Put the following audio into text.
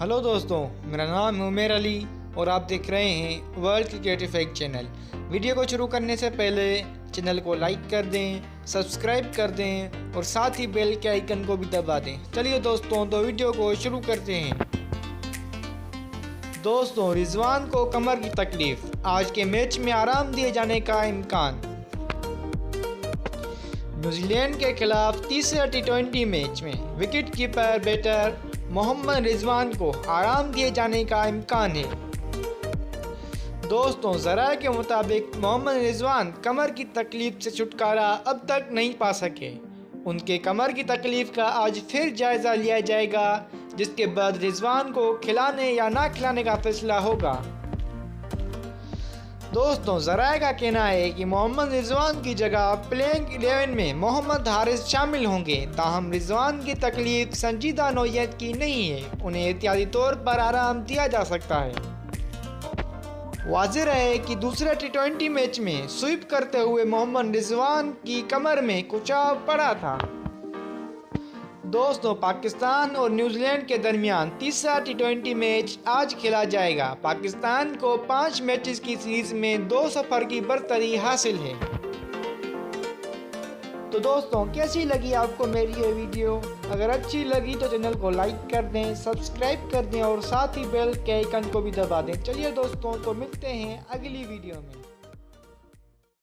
Hello दोस्तों, मेरा नाम है उमेर अली और आप देख रहे हैं world cricket fact channel. Video को शुरू करने से पहले चैनल को लाइक कर दें, सब्सक्राइब कर दें और साथ ही बेल के आइकन को भी दबा दें। चलिए दोस्तों, तो वीडियो को शुरू करते हैं। दोस्तों, रिजवान को कमर की तकलीफ, आज के मैच में आराम दिए जाने का इम्कान। न्यूजीलैंड के खिलाफ तीसरे टी20 मैच में wicket keeper batter Mohammad Rizwan को आराम दिए जाने का इम्कान है। दोस्तों, ज़राए के मुताबिक मोहम्मद रिजवान कमर की तकलीफ से छुटकारा अब तक नहीं पा सके। उनके कमर की तकलीफ का आज फिर जायज़ा लिया जाएगा, जिसके बाद रिजवान को खिलाने या ना खिलाने का फैसला होगा। दोस्तों, ज़राए का कहना है कि मोहम्मद रिजवान की जगह प्लेइंग 11 में मोहम्मद हारिस शामिल होंगे। ताहम रिजवान की तकलीफ संजीदा नौयत की नहीं है, उन्हें एहतियाती तौर पर आराम दिया जा सकता है। वाज़ेह रहे कि दूसरे टी20 मैच में स्वीप करते हुए मोहम्मद रिजवान की कमर में कुचाव पड़ा था। दोस्तों, पाकिस्तान और न्यूजीलैंड के दरमियान तीसरा टी20 मैच आज खेला जाएगा। पाकिस्तान को 5 मैचेस की सीरीज में 2 सफ़र की बरतरी हासिल है। तो दोस्तों, कैसी लगी आपको मेरी ये वीडियो? अगर अच्छी लगी तो चैनल को लाइक कर दें, सब्सक्राइब कर दें और साथ ही बेल के आइकन को भी दबा दें। चलिए दोस्तों, तो मिलते हैं अगली वीडियो में।